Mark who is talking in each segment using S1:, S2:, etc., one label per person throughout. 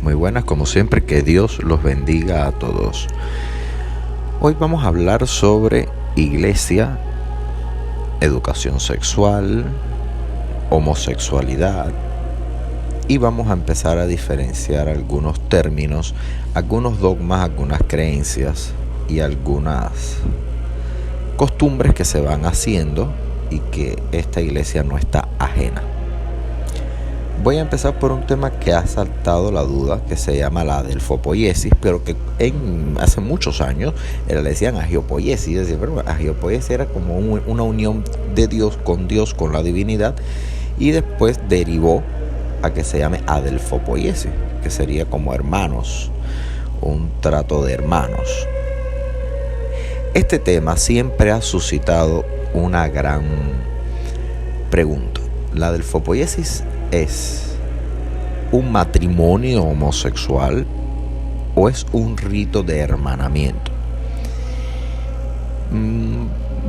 S1: Muy buenas, como siempre, que Dios los bendiga a todos. Hoy vamos a hablar sobre iglesia, educación sexual, homosexualidad, y vamos a empezar a diferenciar algunos términos, algunos dogmas, algunas creencias y algunas costumbres que se van haciendo y que esta iglesia no está ajena. Voy a empezar por un tema que ha saltado la duda, que se llama la adelfopoiesis, pero que hace muchos años le decían agiopoiesis. Es decir, pero agiopoiesis era como una unión de Dios, con la divinidad, y después derivó a que se llame adelfopoiesis, que sería como hermanos, un trato de hermanos. Este tema siempre ha suscitado una gran pregunta. La adelfopoiesis ¿es un matrimonio homosexual o es un rito de hermanamiento?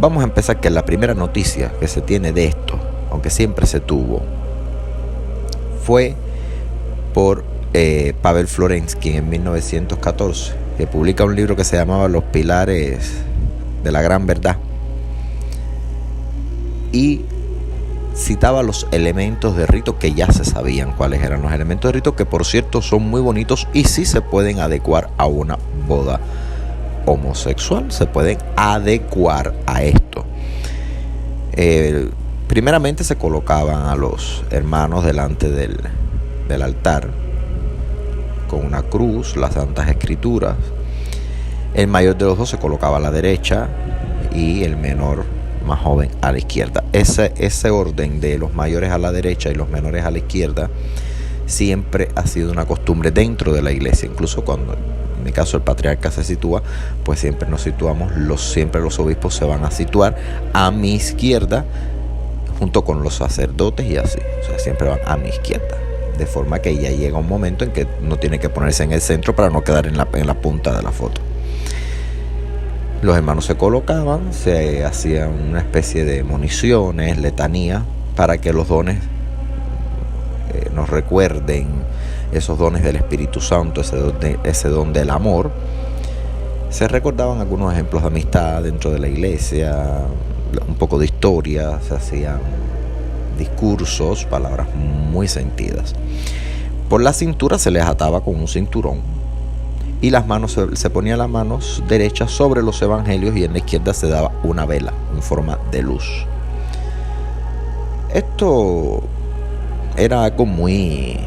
S1: Vamos a empezar que la primera noticia que se tiene de esto, aunque siempre se tuvo, fue por Pavel Florensky en 1914, que publica un libro que se llamaba Los Pilares de la Gran Verdad, y citaba los elementos de rito que ya se sabían cuáles eran los elementos de rito, que por cierto son muy bonitos y sí se pueden adecuar a una boda homosexual, se pueden adecuar a esto. Primeramente se colocaban a los hermanos delante del altar con una cruz, las Santas Escrituras. El mayor de los dos se colocaba a la derecha y el menor, más joven, a la izquierda. Ese orden de los mayores a la derecha y los menores a la izquierda siempre ha sido una costumbre dentro de la iglesia. Incluso cuando, en mi caso, el patriarca se sitúa, pues siempre nos situamos, siempre los obispos se van a situar a mi izquierda junto con los sacerdotes y así. O sea, siempre van a mi izquierda. De forma que ya llega un momento en que no tiene que ponerse en el centro para no quedar en la punta de la foto. Los hermanos se colocaban, se hacían una especie de moniciones, letanías, para que los dones nos recuerden esos dones del Espíritu Santo, ese don del amor. Se recordaban algunos ejemplos de amistad dentro de la iglesia, un poco de historia, se hacían discursos, palabras muy sentidas. Por la cintura se les ataba con un cinturón, y las manos se ponían las manos derechas sobre los evangelios y en la izquierda se daba una vela en forma de luz. Esto era algo muy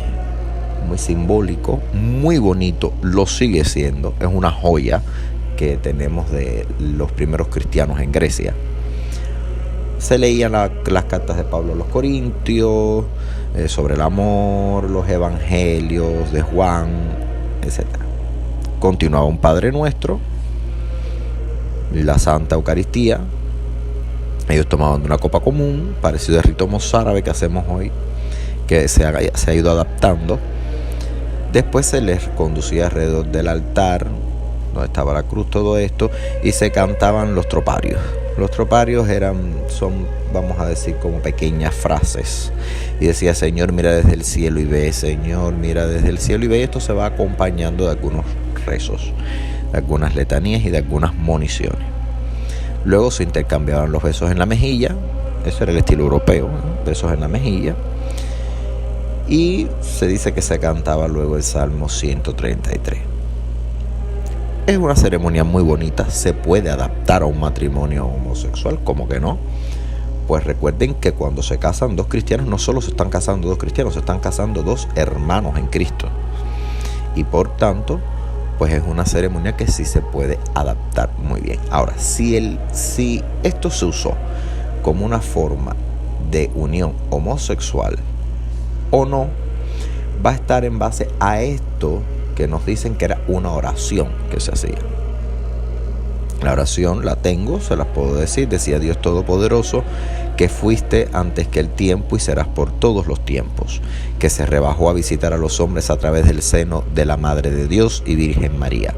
S1: simbólico, muy bonito, lo sigue siendo, es una joya que tenemos de los primeros cristianos en Grecia. Se leían las cartas de Pablo a los Corintios, sobre el amor, los evangelios de Juan, etc. Continuaba un Padre Nuestro, la Santa Eucaristía. Ellos tomaban una copa común, parecido al rito mozárabe que hacemos hoy, que se ha ido adaptando. Después se les conducía alrededor del altar, donde estaba la cruz, todo esto, y se cantaban los troparios. Los troparios son, vamos a decir, como pequeñas frases. Y decía: Señor, mira desde el cielo y ve, Señor, mira desde el cielo y ve. Esto se va acompañando de algunos rezos, de algunas letanías y de algunas moniciones. Luego se intercambiaban los besos en la mejilla. Eso era el estilo europeo, ¿no? Besos en la mejilla. Y se dice que se cantaba luego el Salmo 133. Es una ceremonia muy bonita, se puede adaptar a un matrimonio homosexual, ¿cómo que no? Pues recuerden que cuando se casan dos cristianos, no solo se están casando dos cristianos, se están casando dos hermanos en Cristo. Y por tanto, pues es una ceremonia que sí se puede adaptar muy bien. Ahora, si esto se usó como una forma de unión homosexual o no, va a estar en base a esto que nos dicen que era una oración que se hacía. La oración la tengo, se las puedo decir. Decía: Dios Todopoderoso, que fuiste antes que el tiempo y serás por todos los tiempos, que se rebajó a visitar a los hombres a través del seno de la Madre de Dios y Virgen María.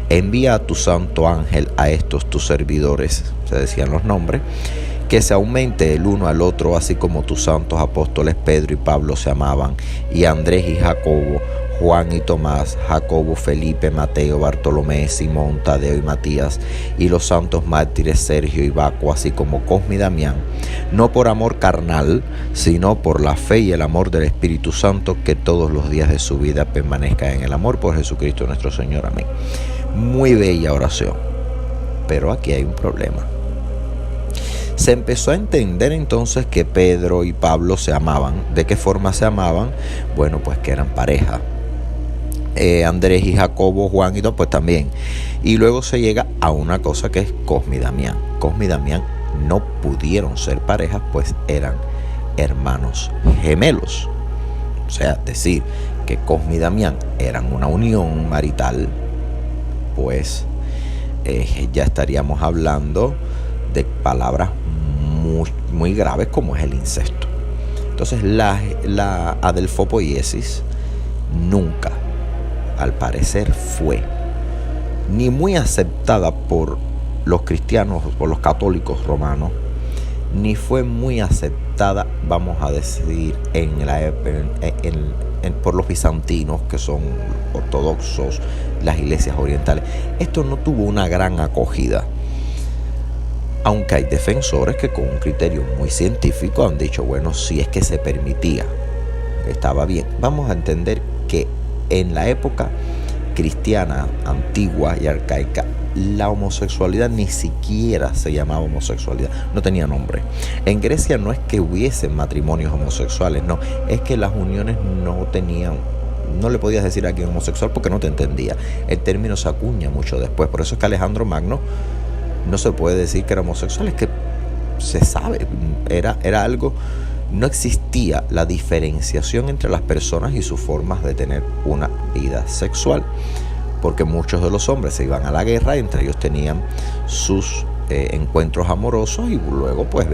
S1: Envía a tu santo ángel a estos tus servidores, se decían los nombres, que se aumente el uno al otro, así como tus santos apóstoles Pedro y Pablo se amaban, y Andrés y Jacobo, Juan y Tomás, Jacobo, Felipe, Mateo, Bartolomé, Simón, Tadeo y Matías, y los santos mártires Sergio y Baco, así como Cosme y Damián, no por amor carnal, sino por la fe y el amor del Espíritu Santo, que todos los días de su vida permanezca en el amor por Jesucristo nuestro Señor. Amén. Muy bella oración, pero aquí hay un problema. Se empezó a entender entonces que Pedro y Pablo se amaban. ¿De qué forma se amaban? Bueno, pues que eran pareja. Andrés y Jacobo, Juan y todo, pues también. Y luego se llega a una cosa que es Cosme y Damián. Cosme y Damián no pudieron ser parejas, pues eran hermanos gemelos. O sea, decir que Cosme y Damián eran una unión marital, pues ya estaríamos hablando de palabras muy graves como es el incesto. Entonces la adelfopoiesis nunca, al parecer, fue ni muy aceptada por los cristianos, por los católicos romanos, ni fue muy aceptada, vamos a decir, por los bizantinos, que son ortodoxos, las iglesias orientales. Esto no tuvo una gran acogida, aunque hay defensores que con un criterio muy científico han dicho, bueno, si es que se permitía, estaba bien. Vamos a entender que en la época cristiana, antigua y arcaica, la homosexualidad ni siquiera se llamaba homosexualidad, no tenía nombre. En Grecia no es que hubiesen matrimonios homosexuales, no, es que las uniones no le podías decir a alguien homosexual porque no te entendía. El término se acuña mucho después, por eso es que Alejandro Magno no se puede decir que era homosexual, es que se sabe, era algo. No existía la diferenciación entre las personas y sus formas de tener una vida sexual, porque muchos de los hombres se iban a la guerra y entre ellos tenían sus encuentros amorosos y luego pues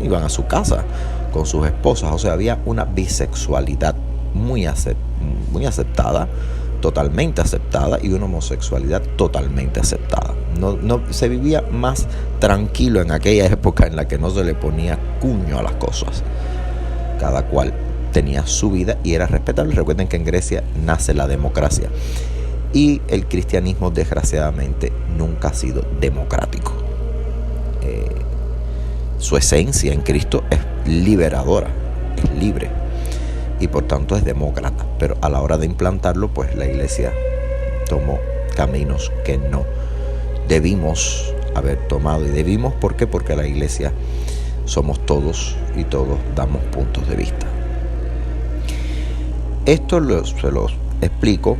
S1: iban a su casa con sus esposas. O sea, había una bisexualidad muy aceptada, totalmente aceptada, y una homosexualidad totalmente aceptada. No se vivía más tranquilo en aquella época en la que no se le ponía cuño a las cosas. Cada cual tenía su vida y era respetable. Recuerden que en Grecia nace la democracia y el cristianismo, desgraciadamente, nunca ha sido democrático. Su esencia en Cristo es liberadora, es libre y por tanto es demócrata, pero a la hora de implantarlo, pues la iglesia tomó caminos que no debimos haber tomado. Y debimos, ¿por qué? Porque la iglesia somos todos y todos damos puntos de vista. Esto se los explico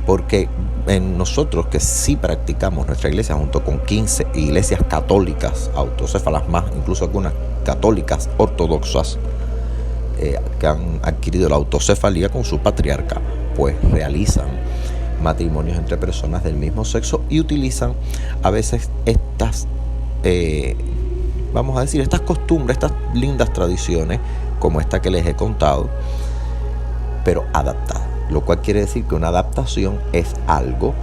S1: porque en nosotros, que sí practicamos nuestra iglesia junto con 15 iglesias católicas autocéfalas más, incluso algunas católicas ortodoxas que han adquirido la autocefalía con su patriarca, pues realizan matrimonios entre personas del mismo sexo y utilizan a veces estas vamos a decir, estas costumbres, estas lindas tradiciones, como esta que les he contado, pero adaptada. Lo cual quiere decir que una adaptación es algo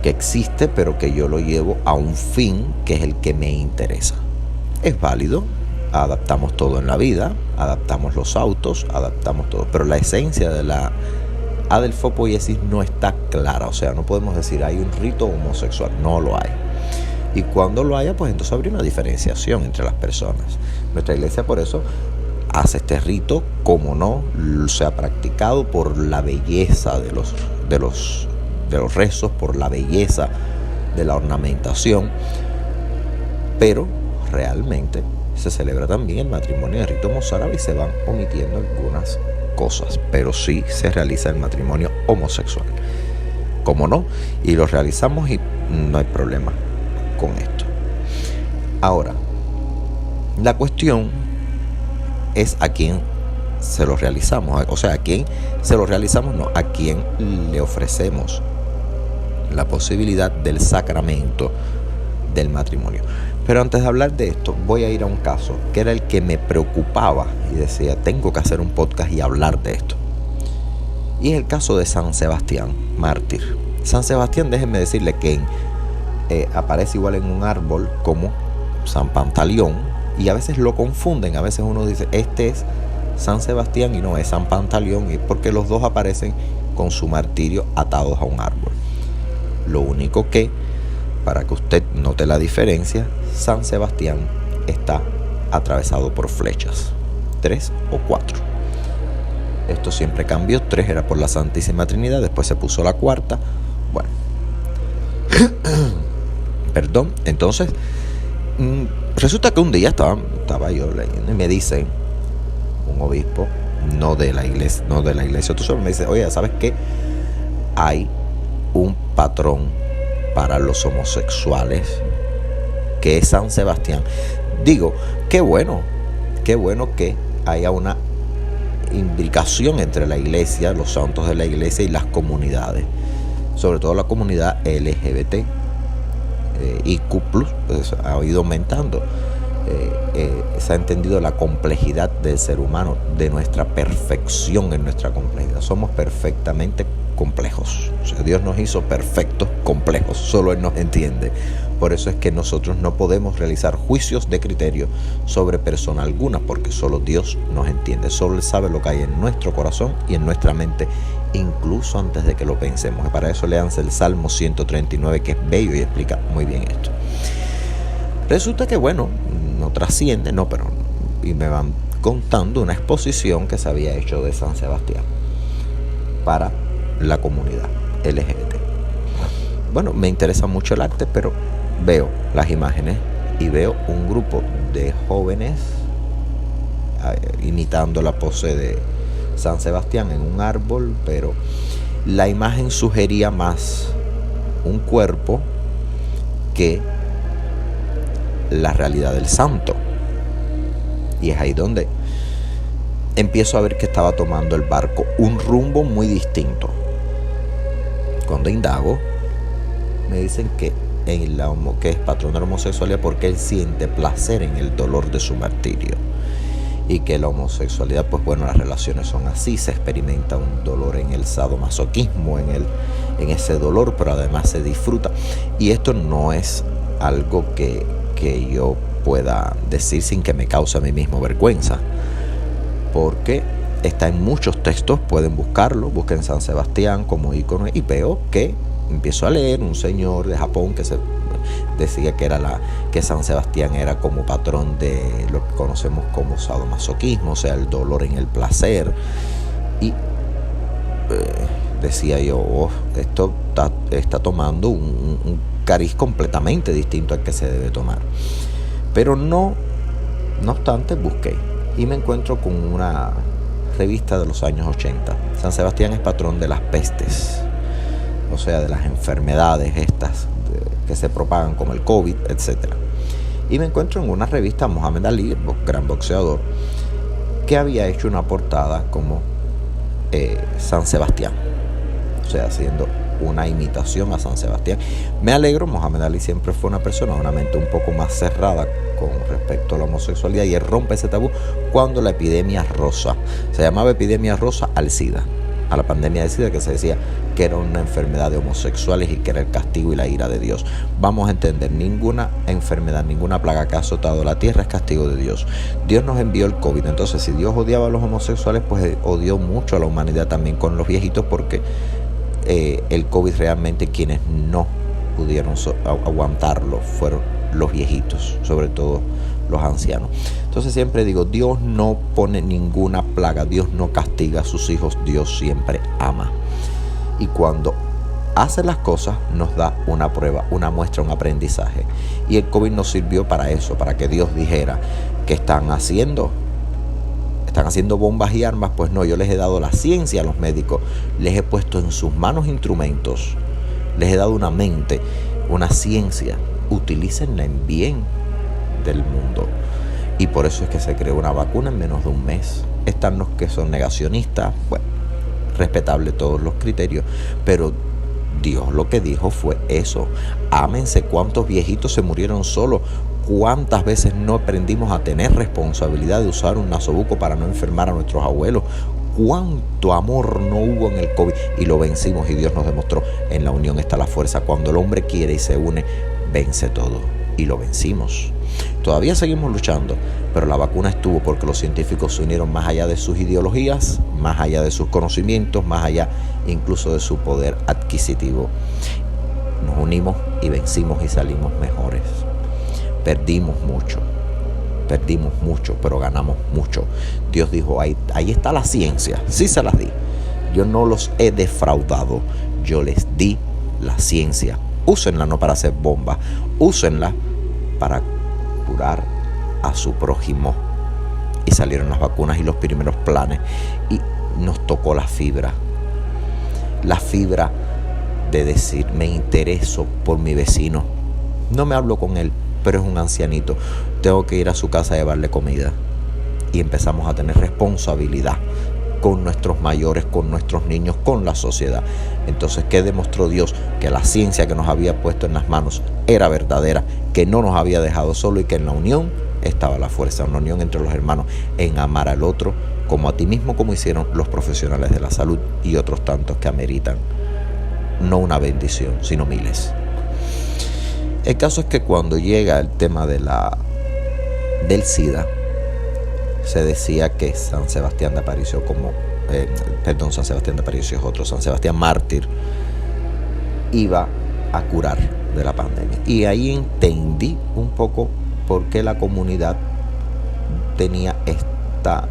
S1: que existe, pero que yo lo llevo a un fin que es el que me interesa. Es válido, adaptamos todo en la vida, adaptamos los autos, adaptamos todo, pero la esencia de la adelfopoiesis no está clara. O sea, no podemos decir hay un rito homosexual, no lo hay. Y cuando lo haya, pues entonces habría una diferenciación entre las personas. Nuestra iglesia por eso hace este rito, como no se ha practicado, por la belleza de los rezos, por la belleza de la ornamentación. Pero realmente se celebra también el matrimonio de rito mozárabe y se van omitiendo algunas cosas, pero sí se realiza el matrimonio homosexual, como no, y lo realizamos y no hay problema con esto. Ahora, la cuestión es a quién se lo realizamos, o sea, a quién se lo realizamos, no, a quién le ofrecemos la posibilidad del sacramento del matrimonio. Pero antes de hablar de esto, voy a ir a un caso que era el que me preocupaba y decía, tengo que hacer un podcast y hablar de esto. Y es el caso de San Sebastián, mártir. San Sebastián, déjenme decirle que aparece igual en un árbol como San Pantaleón, Y a veces lo confunden, a veces uno dice, este es San Sebastián y no, es San Pantaleón, y porque los dos aparecen con su martirio atados a un árbol. Lo único que, para que usted note la diferencia, San Sebastián está atravesado por flechas, 3 o 4. Esto siempre cambió, 3 era por la Santísima Trinidad, después se puso la 4. Bueno, perdón, entonces resulta que un día estaba yo leyendo y me dice un obispo, no de la iglesia, tú solo me dice, oye, ¿sabes qué? Hay un patrón para los homosexuales que es San Sebastián. Digo, qué bueno que haya una imbricación entre la iglesia, los santos de la iglesia y las comunidades, sobre todo la comunidad LGBT, IQ+, pues, ha ido aumentando. Se ha entendido la complejidad del ser humano, de nuestra perfección en nuestra complejidad. Somos perfectamente complejos. O sea, Dios nos hizo perfectos, complejos, solo Él nos entiende. Por eso es que nosotros no podemos realizar juicios de criterio sobre persona alguna, porque solo Dios nos entiende. Solo Él sabe lo que hay en nuestro corazón y en nuestra mente, incluso antes de que lo pensemos. Y para eso léanse el Salmo 139, que es bello y explica muy bien esto. Resulta que, bueno, no trasciende, y me van contando una exposición que se había hecho de San Sebastián para la comunidad LGBT. Bueno, me interesa mucho el arte, pero veo las imágenes y veo un grupo de jóvenes imitando la pose de San Sebastián en un árbol, pero la imagen sugería más un cuerpo que la realidad del santo. Y es ahí donde empiezo a ver que estaba tomando el barco un rumbo muy distinto. Cuando indago, me dicen que es patrón de la homosexualidad porque él siente placer en el dolor de su martirio, y que la homosexualidad, pues bueno, las relaciones son así, se experimenta un dolor en el sadomasoquismo, en ese dolor, pero además se disfruta. Y esto no es algo que yo pueda decir sin que me cause a mí mismo vergüenza, porque está en muchos textos, pueden buscarlo, busquen San Sebastián como ícono, y veo que empiezo a leer un señor de Japón que se decía que San Sebastián era como patrón de lo que conocemos como sadomasoquismo, o sea, el dolor en el placer. Y decía yo, esto está tomando un cariz completamente distinto al que se debe tomar. Pero no obstante, busqué y me encuentro con una revista de los años 80. San Sebastián es patrón de las pestes, o sea, de las enfermedades estas que se propagan como el COVID, etc. Y me encuentro en una revista Muhammad Ali, el gran boxeador, que había hecho una portada como San Sebastián, o sea, haciendo una imitación a San Sebastián. Me alegro, Muhammad Ali siempre fue una persona, una mente un poco más cerrada con respecto a la homosexualidad, y él rompe ese tabú cuando la epidemia rosa, se llamaba epidemia rosa al SIDA, a la pandemia de SIDA, que se decía que era una enfermedad de homosexuales y que era el castigo y la ira de Dios. Vamos a entender, ninguna enfermedad, ninguna plaga que ha azotado la tierra es castigo de Dios. Dios nos envió el COVID, entonces si Dios odiaba a los homosexuales, pues odió mucho a la humanidad también con los viejitos, porque el COVID realmente quienes no pudieron aguantarlo fueron los viejitos, sobre todo los ancianos. Entonces siempre digo, Dios no pone ninguna plaga, Dios no castiga a sus hijos, Dios siempre ama. Y cuando hace las cosas nos da una prueba, una muestra, un aprendizaje. Y el COVID nos sirvió para eso, para que Dios dijera, ¿qué están haciendo? ¿Están haciendo bombas y armas? Pues no, yo les he dado la ciencia a los médicos, les he puesto en sus manos instrumentos, les he dado una mente, una ciencia, utilícenla en bien del mundo. Y por eso es que se creó una vacuna en menos de un mes. Están los que son negacionistas, bueno, respetable todos los criterios, pero Dios lo que dijo fue eso: ámense. ¿Cuántos viejitos se murieron solos? ¿Cuántas veces no aprendimos a tener responsabilidad de usar un nasobuco para no enfermar a nuestros abuelos? ¿Cuánto amor no hubo en el COVID? Y lo vencimos, y Dios nos demostró: en la unión está la fuerza. Cuando el hombre quiere y se une, vence todo. Y lo vencimos. Todavía seguimos luchando, pero la vacuna estuvo porque los científicos se unieron más allá de sus ideologías, más allá de sus conocimientos, más allá incluso de su poder adquisitivo. Nos unimos y vencimos y salimos mejores. Perdimos mucho, pero ganamos mucho. Dios dijo, ahí está la ciencia, sí se las di. Yo no los he defraudado, yo les di la ciencia. Úsenla no para hacer bombas, úsenla para curar a su prójimo. Y salieron las vacunas y los primeros planes. Y nos tocó la fibra de decir, me intereso por mi vecino. No me hablo con él, pero es un ancianito. Tengo que ir a su casa a llevarle comida. Y empezamos a tener responsabilidad con nuestros mayores, con nuestros niños, con la sociedad. Entonces, ¿qué demostró Dios? Que la ciencia que nos había puesto en las manos era verdadera, que no nos había dejado solo y que en la unión estaba la fuerza, una unión entre los hermanos, en amar al otro como a ti mismo, como hicieron los profesionales de la salud y otros tantos que ameritan no una bendición, sino miles. El caso es que cuando llega el tema del SIDA, se decía que San Sebastián de Aparicio San Sebastián de Aparicio es otro, San Sebastián mártir, iba a curar de la pandemia. Y ahí entendí un poco por qué la comunidad tenía esta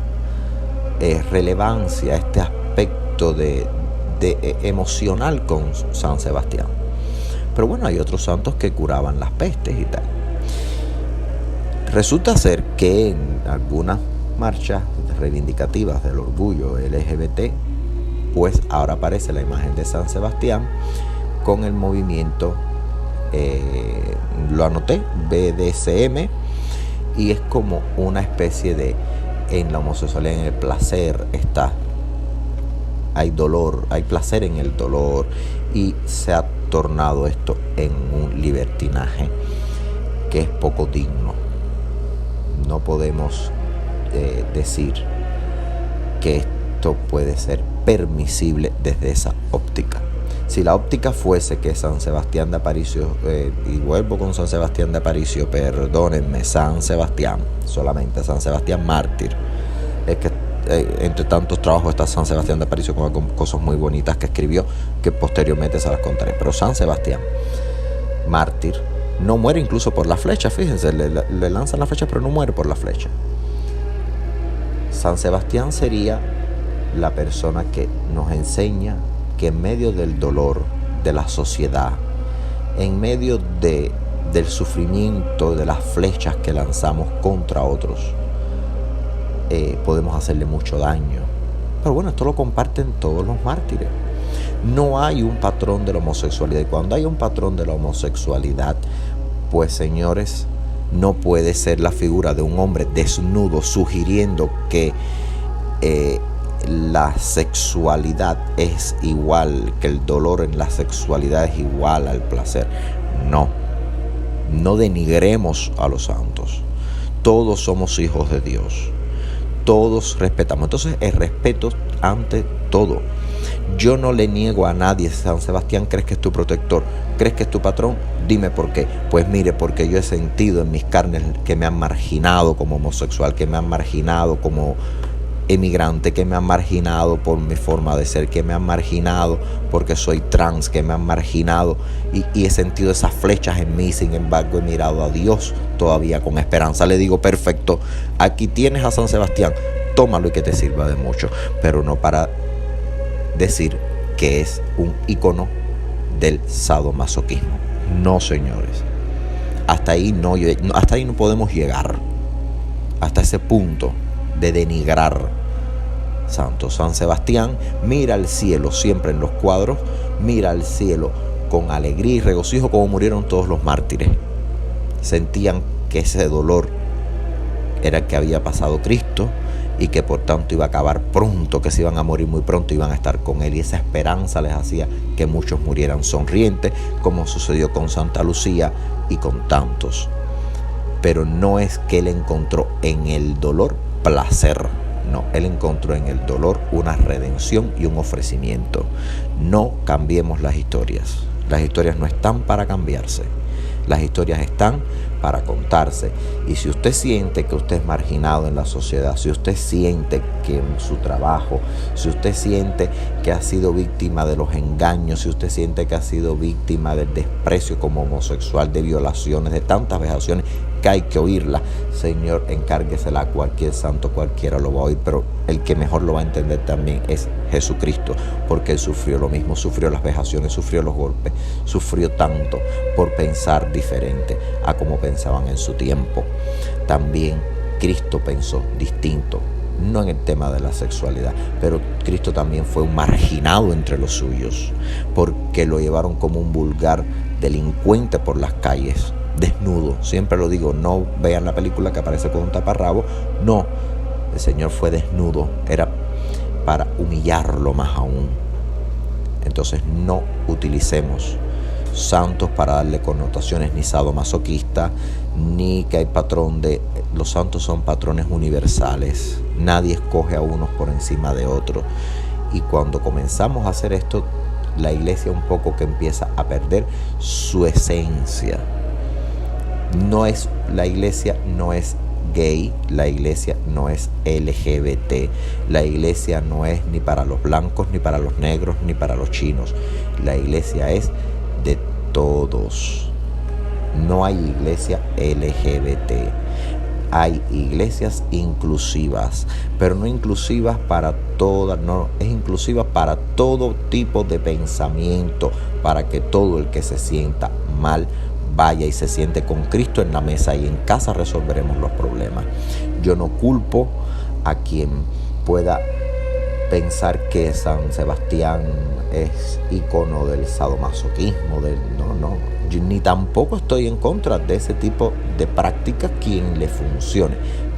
S1: relevancia, este aspecto de emocional con San Sebastián. Pero bueno, hay otros santos que curaban las pestes y tal. Resulta ser que en algunas marchas reivindicativas del orgullo LGBT, pues ahora aparece la imagen de San Sebastián con el movimiento, lo anoté, BDSM, y es como una especie de, en la homosexualidad, en el placer hay dolor, hay placer en el dolor, y se ha tornado esto en un libertinaje que es poco digno. No podemos decir que esto puede ser permisible desde esa óptica. Si la óptica fuese que San Sebastián de Aparicio, y vuelvo con San Sebastián de Aparicio, perdónenme, San Sebastián, solamente San Sebastián mártir, es que entre tantos trabajos está San Sebastián de Aparicio con cosas muy bonitas que escribió, que posteriormente se las contaré. Pero San Sebastián mártir no muere incluso por la flecha, fíjense, le lanzan la flecha pero no muere por la flecha. San Sebastián sería la persona que nos enseña que en medio del dolor de la sociedad, en medio del sufrimiento, de las flechas que lanzamos contra otros, podemos hacerle mucho daño. Pero bueno, esto lo comparten todos los mártires. No hay un patrón de la homosexualidad, y cuando hay un patrón de la homosexualidad, pues señores, no puede ser la figura de un hombre desnudo sugiriendo que la sexualidad es igual, que el dolor en la sexualidad es igual al placer. No denigremos a los santos. Todos somos hijos de Dios. Todos respetamos. Entonces, el respeto ante todo. Yo no le niego a nadie. San Sebastián, ¿crees que es tu protector? ¿Crees que es tu patrón? Dime por qué. Pues mire, porque yo he sentido en mis carnes que me han marginado como homosexual, que me han marginado como emigrante, que me han marginado por mi forma de ser, que me han marginado porque soy trans, que me han marginado y he sentido esas flechas en mí. Sin embargo, he mirado a Dios todavía con esperanza. Le digo, perfecto, aquí tienes a San Sebastián, tómalo y que te sirva de mucho, pero no para decir que es un ícono del sadomasoquismo. No, señores, hasta ahí no podemos llegar, hasta ese punto de denigrar santos. San Sebastián mira al cielo, siempre en los cuadros, mira al cielo con alegría y regocijo, como murieron todos los mártires. Sentían que ese dolor era el que había pasado Cristo y que por tanto iba a acabar pronto, que se iban a morir muy pronto, iban a estar con él, y esa esperanza les hacía que muchos murieran sonrientes, como sucedió con Santa Lucía y con tantos. Pero no es que él encontró en el dolor placer, no, él encontró en el dolor una redención y un ofrecimiento. No cambiemos las historias no están para cambiarse. Las historias están para contarse. Y si usted siente que usted es marginado en la sociedad, si usted siente que en su trabajo, si usted siente que ha sido víctima de los engaños, si usted siente que ha sido víctima del desprecio como homosexual, de violaciones, de tantas vejaciones, que hay que oírla, Señor, encárguesela a cualquier santo, cualquiera lo va a oír, pero el que mejor lo va a entender también es Jesucristo, porque Él sufrió lo mismo, sufrió las vejaciones, sufrió los golpes, sufrió tanto por pensar diferente a como pensaban en su tiempo. También Cristo pensó distinto, no en el tema de la sexualidad, pero Cristo también fue un marginado entre los suyos, porque lo llevaron como un vulgar delincuente por las calles, desnudo. Siempre lo digo, no vean la película que aparece con un taparrabo, no, el Señor fue desnudo, era para humillarlo más aún. Entonces no utilicemos santos para darle connotaciones ni sadomasoquista, ni que hay patrón de... Los santos son patrones universales, nadie escoge a unos por encima de otros, y cuando comenzamos a hacer esto, la iglesia un poco que empieza a perder su esencia. La iglesia no es gay, la iglesia no es LGBT, la iglesia no es ni para los blancos, ni para los negros, ni para los chinos. La iglesia es de todos. No hay iglesia LGBT. Hay iglesias inclusivas, pero no inclusivas para todas, no, es inclusiva para todo tipo de pensamiento, para que todo el que se sienta mal vaya y se siente con Cristo en la mesa, y en casa resolveremos los problemas. Yo no culpo a quien pueda pensar que San Sebastián es ícono del sadomasoquismo, no, yo ni tampoco estoy en contra de ese tipo de prácticas quien le funcione,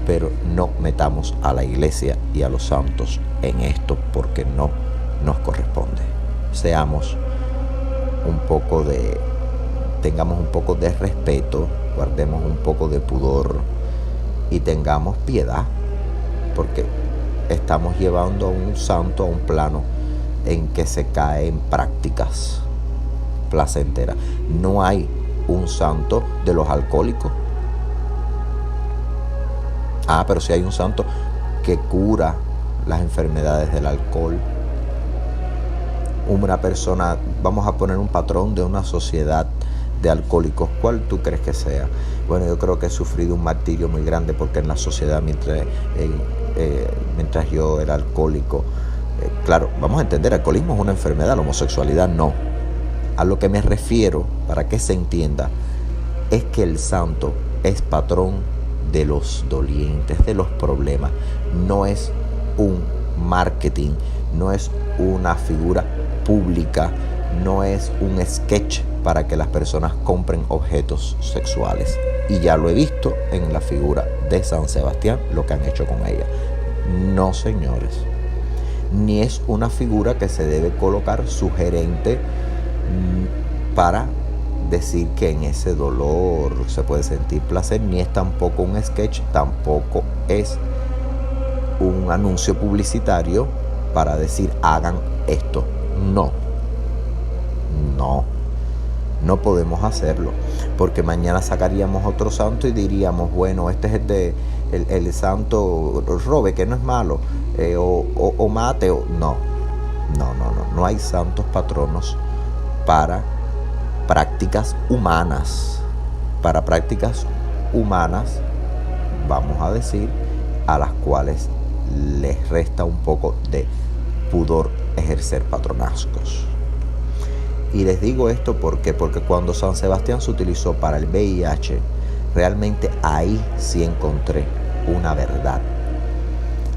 S1: pero no metamos a la iglesia y a los santos en esto, porque no nos corresponde. Tengamos un poco de respeto, guardemos un poco de pudor y tengamos piedad, porque estamos llevando a un santo a un plano en que se cae en prácticas placenteras. No hay un santo de los alcohólicos. Pero sí hay un santo que cura las enfermedades del alcohol. Una persona, vamos a poner un patrón de una sociedad de alcohólicos, ¿cuál tú crees que sea? Bueno, yo creo que he sufrido un martirio muy grande, porque en la sociedad, mientras yo era alcohólico, claro, vamos a entender, el alcoholismo es una enfermedad, la homosexualidad no. A lo que me refiero, para que se entienda, es que el santo es patrón de los dolientes, de los problemas. No es un marketing, no es una figura pública, no es un sketch para que las personas compren objetos sexuales. Y ya lo he visto en la figura de San Sebastián, lo que han hecho con ella. No, señores. Ni es una figura que se debe colocar sugerente para decir que en ese dolor se puede sentir placer, ni es tampoco un sketch, tampoco es un anuncio publicitario para decir hagan esto. No podemos hacerlo, porque mañana sacaríamos otro santo y diríamos, bueno, este es el santo robe, que no es malo, o mate, no hay santos patronos para prácticas humanas. Para prácticas humanas, vamos a decir, a las cuales les resta un poco de pudor ejercer patronazgos. Y les digo esto porque cuando San Sebastián se utilizó para el VIH, realmente ahí sí encontré una verdad.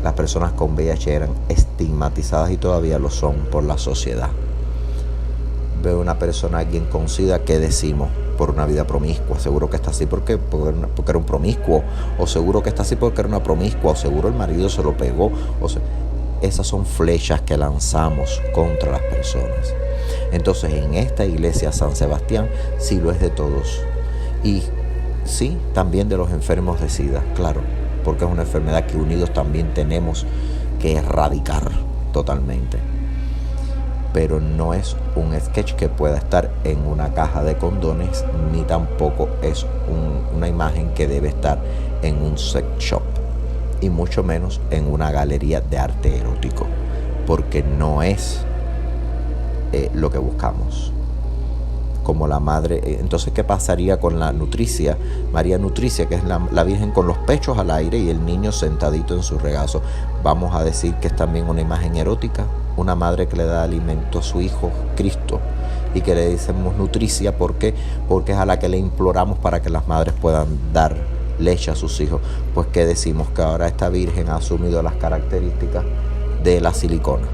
S1: Las personas con VIH eran estigmatizadas y todavía lo son por la sociedad. Veo una persona, alguien con SIDA, ¿qué decimos? Por una vida promiscua. Seguro que está así porque era un promiscuo, o seguro que está así porque era una promiscua, o seguro el marido se lo pegó. Esas son flechas que lanzamos contra las personas. Entonces, en esta iglesia San Sebastián sí lo es de todos. Y sí, también de los enfermos de SIDA, claro, porque es una enfermedad que unidos también tenemos que erradicar totalmente. pero no es un sketch que pueda estar en una caja de condones, ni tampoco es una imagen que debe estar en un sex shop, y mucho menos en una galería de arte erótico, porque no es lo que buscamos. Como la madre, entonces, ¿qué pasaría con la nutricia? María Nutricia, que es la Virgen con los pechos al aire y el niño sentadito en su regazo. Vamos a decir que es también una imagen erótica, una madre que le da alimento a su hijo Cristo y que le decimos nutricia. ¿Por qué? Porque es a la que le imploramos para que las madres puedan dar leche a sus hijos. Pues ¿qué decimos? Que ahora esta Virgen ha asumido las características de la silicona,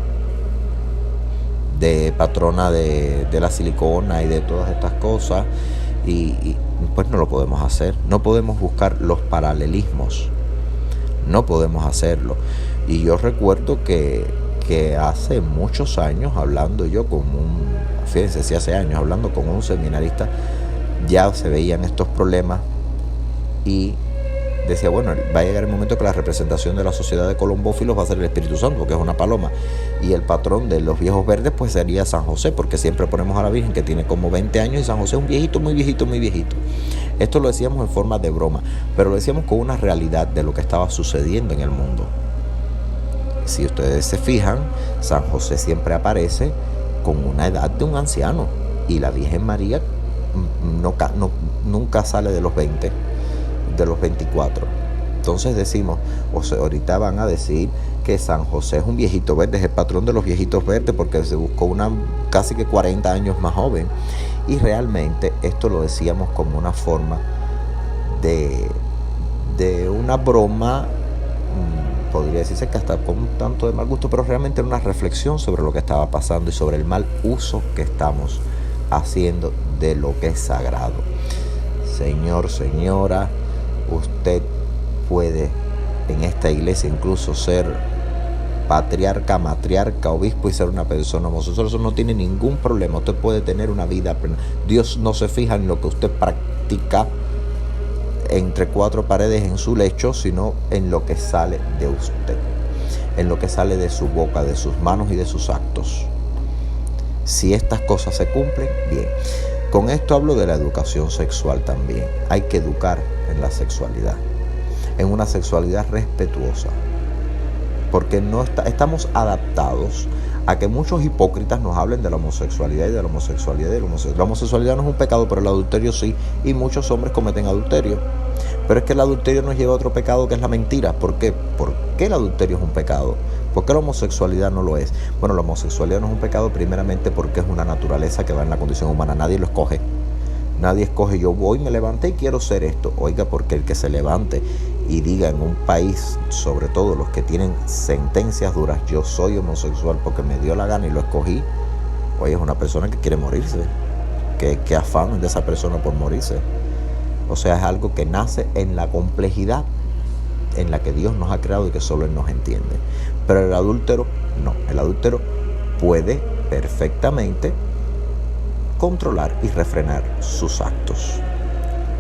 S1: de patrona de la silicona y de todas estas cosas, y pues no lo podemos hacer. No podemos buscar los paralelismos, no podemos hacerlo. Y yo recuerdo que hace muchos años, hablando yo con fíjense, si hace años, hablando con un seminarista, ya se veían estos problemas, y decía, bueno, va a llegar el momento que la representación de la sociedad de colombófilos va a ser el Espíritu Santo, porque es una paloma, y el patrón de los viejos verdes pues sería San José, porque siempre ponemos a la Virgen que tiene como 20 años, y San José es un viejito, muy viejito, muy viejito. Esto lo decíamos en forma de broma, pero lo decíamos con una realidad de lo que estaba sucediendo en el mundo. Si ustedes se fijan, San José siempre aparece con una edad de un anciano, y la Virgen María nunca sale de los 20, de los 24. Entonces decimos, o sea, ahorita van a decir que San José es un viejito verde, es el patrón de los viejitos verdes, porque se buscó una casi que 40 años más joven. Y realmente esto lo decíamos como una forma de una broma, podría decirse que hasta con un tanto de mal gusto, pero realmente era una reflexión sobre lo que estaba pasando y sobre el mal uso que estamos haciendo de lo que es sagrado. Señor, señora, usted puede en esta iglesia incluso ser patriarca, matriarca, obispo y ser una persona homosexual. Eso no tiene ningún problema. Usted puede tener una vida plena. Dios no se fija en lo que usted practica entre cuatro paredes en su lecho, sino en lo que sale de usted, en lo que sale de su boca, de sus manos y de sus actos. Si estas cosas se cumplen, bien. Con esto hablo de la educación sexual también. Hay que educar en la sexualidad, en una sexualidad respetuosa, porque estamos adaptados a que muchos hipócritas nos hablen de la homosexualidad y de la homosexualidad y de la homosexualidad. La homosexualidad no es un pecado, pero el adulterio sí, y muchos hombres cometen adulterio. Pero es que el adulterio nos lleva a otro pecado, que es la mentira. ¿Por qué? ¿Por qué el adulterio es un pecado? ¿Por qué la homosexualidad no lo es? Bueno, la homosexualidad no es un pecado primeramente porque es una naturaleza que va en la condición humana. Nadie lo escoge. Nadie escoge, yo voy, me levanté y quiero ser esto. Oiga, porque el que se levante y diga en un país, sobre todo los que tienen sentencias duras, yo soy homosexual porque me dio la gana y lo escogí, oye, es una persona que quiere morirse. ¿Qué afán de esa persona por morirse? O sea, es algo que nace en la complejidad en la que Dios nos ha creado y que solo Él nos entiende. Pero el adúltero no. El adúltero puede perfectamente controlar y refrenar sus actos,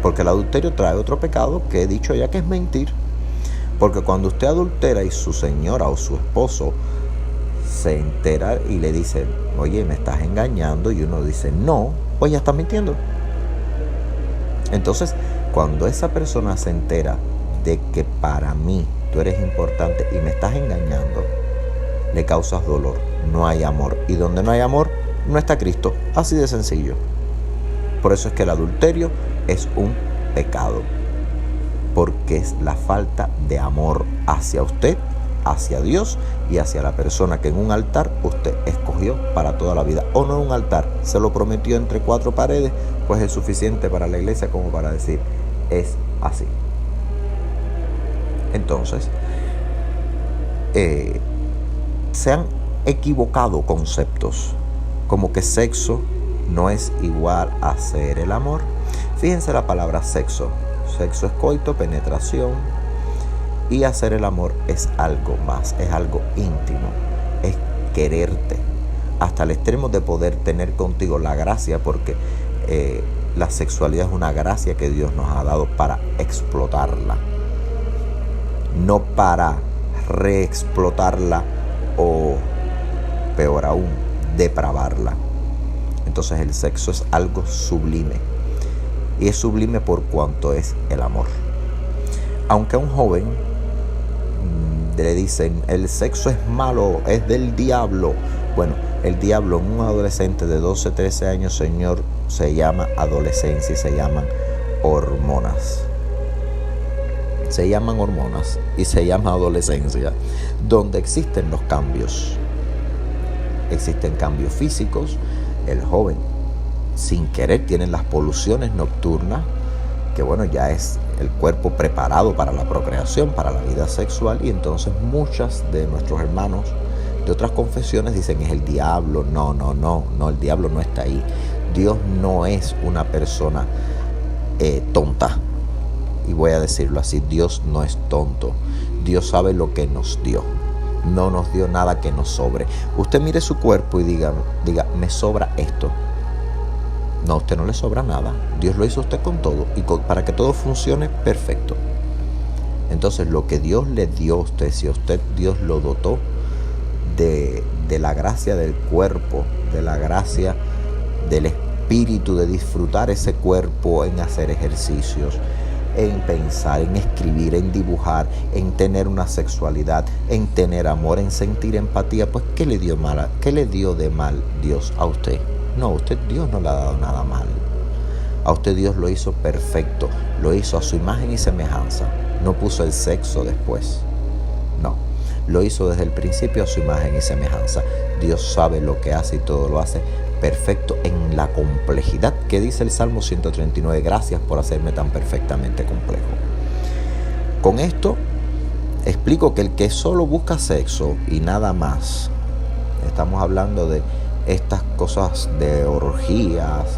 S1: porque el adulterio trae otro pecado que he dicho ya, que es mentir. Porque cuando usted adultera y su señora o su esposo se entera y le dice, oye, me estás engañando, y uno dice no, pues ya está mintiendo. Entonces, cuando esa persona se entera de que para mí tú eres importante y me estás engañando, le causas dolor, no hay amor, y donde no hay amor no está Cristo, así de sencillo. Por eso es que el adulterio es un pecado, porque es la falta de amor hacia usted, hacia Dios y hacia la persona que en un altar usted escogió para toda la vida. O no en un altar, se lo prometió entre cuatro paredes, pues es suficiente para la iglesia como para decir, es así. Entonces, se han equivocado conceptos, como que sexo no es igual a hacer el amor. Fíjense la palabra sexo. Sexo es coito, penetración, y hacer el amor es algo más, es algo íntimo, es quererte, hasta el extremo de poder tener contigo la gracia, porque la sexualidad es una gracia que Dios nos ha dado para explotarla, no para reexplotarla, o peor aún, depravarla. Entonces el sexo es algo sublime. Y es sublime por cuanto es el amor. Aunque a un joven le dicen el sexo es malo, es del diablo. Bueno, el diablo en un adolescente de 12, 13 años, señor, se llama adolescencia y se llaman hormonas. Se llaman hormonas y se llama adolescencia, donde existen los cambios. Existen cambios físicos. El joven, sin querer, tiene las poluciones nocturnas, que bueno, ya es el cuerpo preparado para la procreación, para la vida sexual, y entonces muchas de nuestros hermanos de otras confesiones dicen es el diablo. No, el diablo no está ahí. Dios no es una persona tonta, y voy a decirlo así, Dios no es tonto. Dios sabe lo que nos dio. No nos dio nada que nos sobre. Usted mire su cuerpo y diga, me sobra esto. No, a usted no le sobra nada. Dios lo hizo a usted con todo, y para que todo funcione perfecto. Entonces lo que Dios le dio a usted, si a usted Dios lo dotó de la gracia del cuerpo, de la gracia del espíritu, de disfrutar ese cuerpo en hacer ejercicios, en pensar, en escribir, en dibujar, en tener una sexualidad, en tener amor, en sentir empatía, pues ¿qué le dio de mal Dios a usted? No, a usted Dios no le ha dado nada mal. A usted Dios lo hizo perfecto, lo hizo a su imagen y semejanza. No puso el sexo después. No, lo hizo desde el principio a su imagen y semejanza. Dios sabe lo que hace y todo lo hace perfecto en la complejidad que dice el Salmo 139. Gracias por hacerme tan perfectamente complejo. Con esto explico que el que solo busca sexo y nada más, estamos hablando de estas cosas de orgías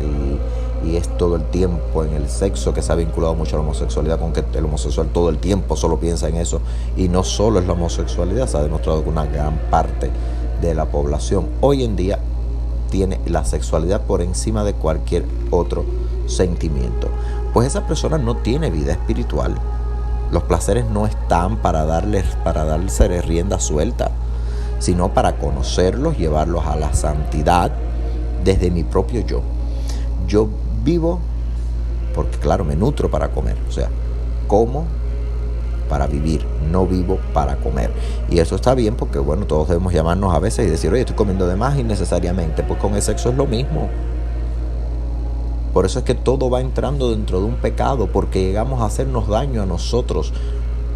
S1: y es todo el tiempo en el sexo, que se ha vinculado mucho a la homosexualidad, con que el homosexual todo el tiempo solo piensa en eso, y no solo es la homosexualidad. Se ha demostrado que una gran parte de la población hoy en día tiene la sexualidad por encima de cualquier otro sentimiento. Pues esa persona no tiene vida espiritual. Los placeres no están para darles rienda suelta, sino para conocerlos, llevarlos a la santidad desde mi propio yo. Yo vivo porque, claro, me nutro para comer. O sea, como para vivir, no vivo para comer. Y eso está bien porque, bueno, todos debemos llamarnos a veces y decir, oye, estoy comiendo de más innecesariamente. Pues con el sexo es lo mismo. Por eso es que todo va entrando dentro de un pecado, porque llegamos a hacernos daño a nosotros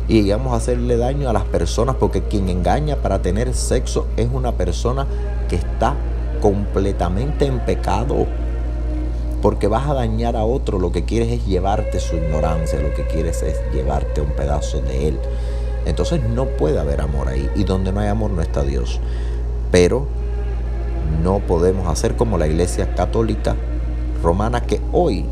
S1: y llegamos a hacerle daño a las personas, porque quien engaña para tener sexo es una persona que está completamente en pecado. Porque vas a dañar a otro, lo que quieres es llevarte su ignorancia, lo que quieres es llevarte un pedazo de él. Entonces no puede haber amor ahí, y donde no hay amor no está Dios. Pero no podemos hacer como la Iglesia Católica Romana, que hoy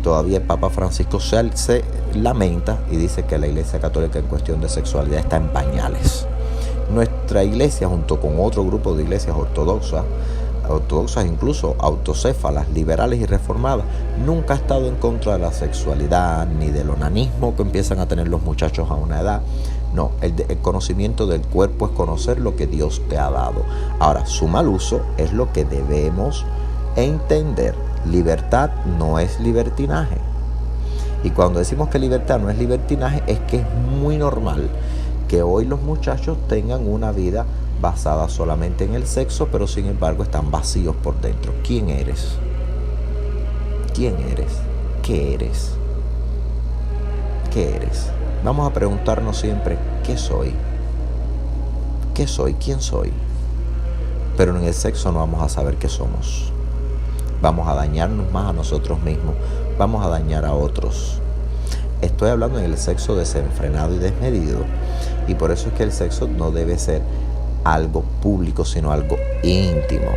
S1: todavía el Papa Francisco se lamenta y dice que la Iglesia Católica en cuestión de sexualidad está en pañales. Nuestra iglesia, junto con otro grupo de iglesias ortodoxas, incluso autocéfalas, liberales y reformadas, nunca ha estado en contra de la sexualidad ni del onanismo que empiezan a tener los muchachos a una edad. No, el conocimiento del cuerpo es conocer lo que Dios te ha dado. Ahora, su mal uso es lo que debemos entender. Libertad no es libertinaje. Y cuando decimos que libertad no es libertinaje, es que es muy normal que hoy los muchachos tengan una vida basada solamente en el sexo, pero sin embargo están vacíos por dentro. ¿Quién eres? ¿Quién eres? ¿Qué eres? ¿Qué eres? Vamos a preguntarnos siempre, ¿qué soy? ¿Qué soy? ¿Quién soy? Pero en el sexo no vamos a saber qué somos. Vamos a dañarnos más a nosotros mismos. Vamos a dañar a otros. Estoy hablando en el sexo desenfrenado y desmedido. Y por eso es que el sexo no debe ser algo público, sino algo íntimo.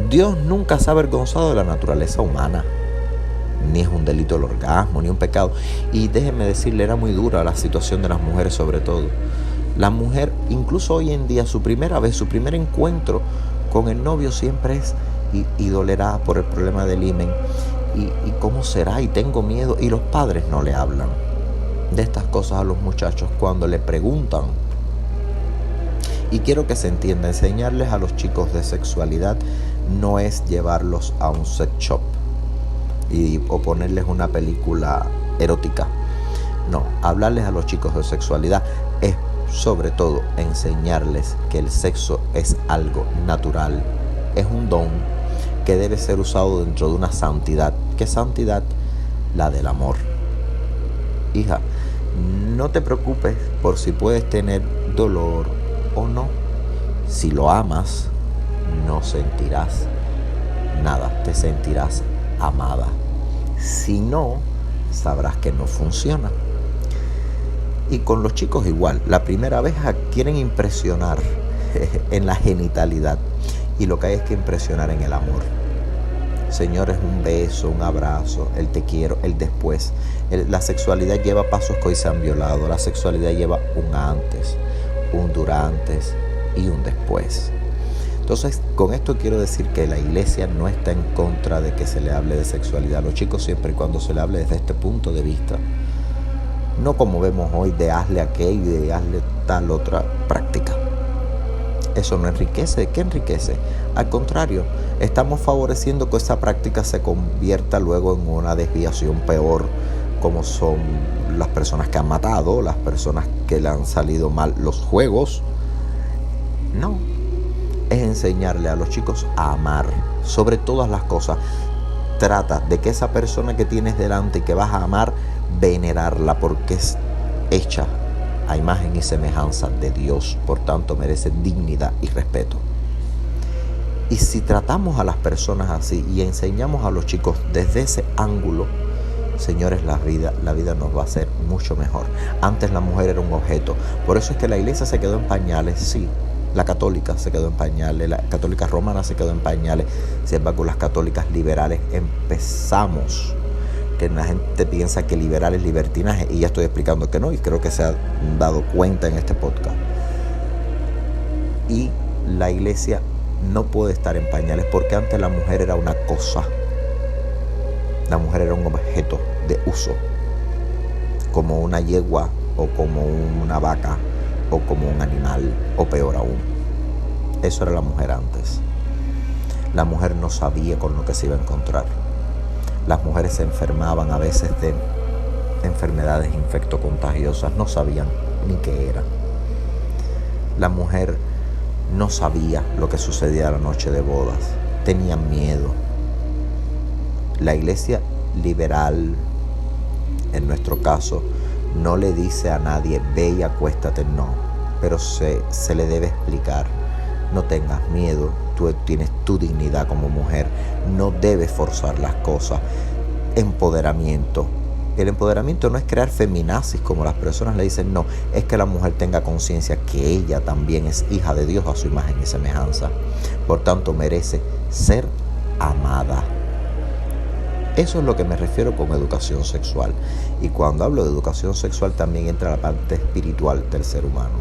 S1: Dios nunca se ha avergonzado de la naturaleza humana. Ni es un delito el orgasmo, ni un pecado. Y déjeme decirle, era muy dura la situación de las mujeres sobre todo. La mujer, incluso hoy en día, su primera vez, su primer encuentro con el novio siempre es y dolerá por el problema del himen. Y cómo será, y tengo miedo. Y los padres no le hablan de estas cosas a los muchachos cuando le preguntan. Y quiero que se entienda, enseñarles a los chicos de sexualidad no es llevarlos a un sex shop o ponerles una película erótica. No, hablarles a los chicos de sexualidad es sobre todo enseñarles que el sexo es algo natural, es un don que debe ser usado dentro de una santidad. ¿Qué santidad? La del amor. Hija, no te preocupes por si puedes tener dolor o no. Si lo amas, no sentirás nada, te sentirás amada. Si no, sabrás que no funciona. Y con los chicos igual, la primera vez quieren impresionar en la genitalidad y lo que hay es que impresionar en el amor. Señores, un beso, un abrazo, el te quiero, el después. La sexualidad lleva pasos que hoy se han violado. La sexualidad lleva un antes, un durante y un después. Entonces, con esto quiero decir que la iglesia no está en contra de que se le hable de sexualidad a los chicos siempre y cuando se le hable desde este punto de vista. No como vemos hoy de hazle aquello y de hazle tal otra práctica. Eso no enriquece. ¿Qué enriquece? Al contrario, estamos favoreciendo que esa práctica se convierta luego en una desviación peor, como son las personas que han matado, las personas que le han salido mal los juegos. No, es enseñarle a los chicos a amar sobre todas las cosas. Trata de que esa persona que tienes delante y que vas a amar, venerarla porque es hecha a imagen y semejanza de Dios, por tanto merece dignidad y respeto. Y si tratamos a las personas así y enseñamos a los chicos desde ese ángulo, señores, la vida nos va a ser mucho mejor. Antes la mujer era un objeto, por eso es que la iglesia se quedó en pañales, sí. La católica se quedó en pañales, la católica romana se quedó en pañales. Sin embargo, las católicas liberales empezamos, que la gente piensa que liberal es libertinaje, y ya estoy explicando que no, y creo que se ha dado cuenta en este podcast. Y la iglesia no puede estar en pañales porque antes la mujer era una cosa, la mujer era un objeto de uso, como una yegua o como una vaca o como un animal, o peor aún. Eso era la mujer antes. La mujer no sabía con lo que se iba a encontrar. Las mujeres se enfermaban a veces de enfermedades infectocontagiosas, no sabían ni qué era. La mujer no sabía lo que sucedía la noche de bodas, tenían miedo. La iglesia liberal, en nuestro caso, no le dice a nadie, ve y acuéstate, no, pero se le debe explicar, no tengas miedo, tú tienes tu dignidad como mujer, no debes forzar las cosas. Empoderamiento. El empoderamiento no es crear feminazis como las personas le dicen, no, es que la mujer tenga conciencia que ella también es hija de Dios a su imagen y semejanza, por tanto merece ser amada. Eso es lo que me refiero con educación sexual. Y cuando hablo de educación sexual también entra la parte espiritual del ser humano,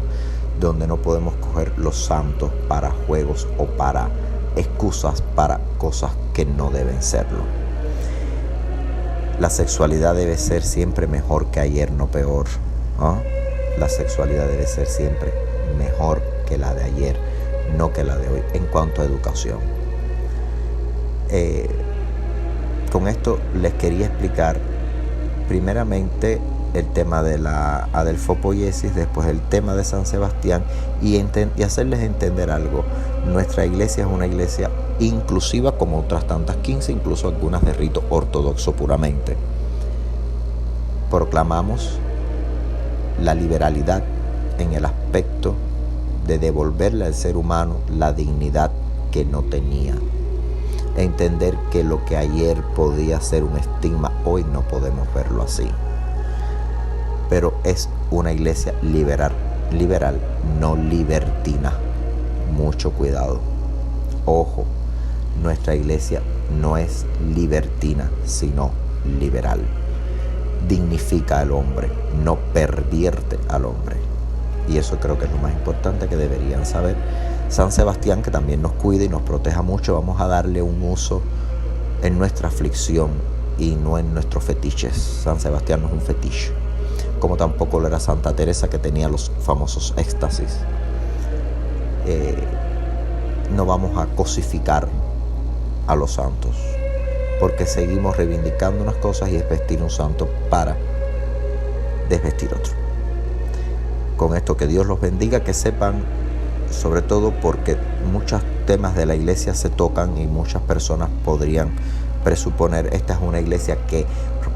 S1: donde no podemos coger los santos para juegos o para excusas para cosas que no deben serlo. La sexualidad debe ser siempre mejor que ayer, no peor. La sexualidad debe ser siempre mejor que la de ayer, no que la de hoy, en cuanto a educación. Con esto les quería explicar primeramente el tema de la adelfopoiesis, después el tema de San Sebastián y hacerles entender algo. Nuestra iglesia es una iglesia inclusiva como otras tantas 15, incluso algunas de rito ortodoxo puramente. Proclamamos la liberalidad en el aspecto de devolverle al ser humano la dignidad que no tenía. Entender que lo que ayer podía ser un estigma, hoy no podemos verlo así. Pero es una iglesia liberal, no libertina. Mucho cuidado. Ojo, nuestra iglesia no es libertina, sino liberal. Dignifica al hombre, no pervierte al hombre. Y eso creo que es lo más importante que deberían saber. San Sebastián, que también nos cuida y nos proteja mucho, vamos a darle un uso en nuestra aflicción y no en nuestros fetiches. San Sebastián no es un fetiche, como tampoco lo era Santa Teresa, que tenía los famosos éxtasis. no vamos a cosificar a los santos, porque seguimos reivindicando unas cosas y es vestir un santo para desvestir otro. Con esto, que Dios los bendiga, que sepan, sobre todo porque muchos temas de la iglesia se tocan y muchas personas podrían presuponer, esta es una iglesia que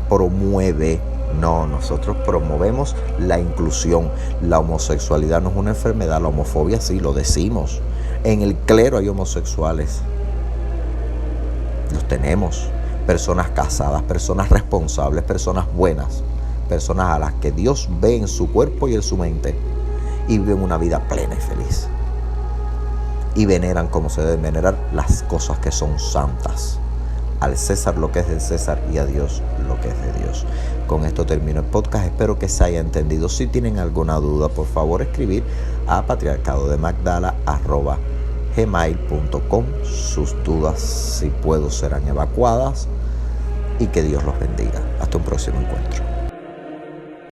S1: promueve. No, nosotros promovemos la inclusión. La homosexualidad no es una enfermedad, la homofobia sí, lo decimos. En el clero hay homosexuales, los tenemos, personas casadas, personas responsables, personas buenas, personas a las que Dios ve en su cuerpo y en su mente y viven una vida plena y feliz y veneran como se deben venerar las cosas que son santas. Al César lo que es del César y a Dios lo que es de Dios. Con esto termino el podcast, espero que se haya entendido. Si tienen alguna duda, por favor escribir a patriarcadodemagdala@gmail.com. Sus dudas, si puedo, serán evacuadas, y que Dios los bendiga. Hasta un próximo encuentro.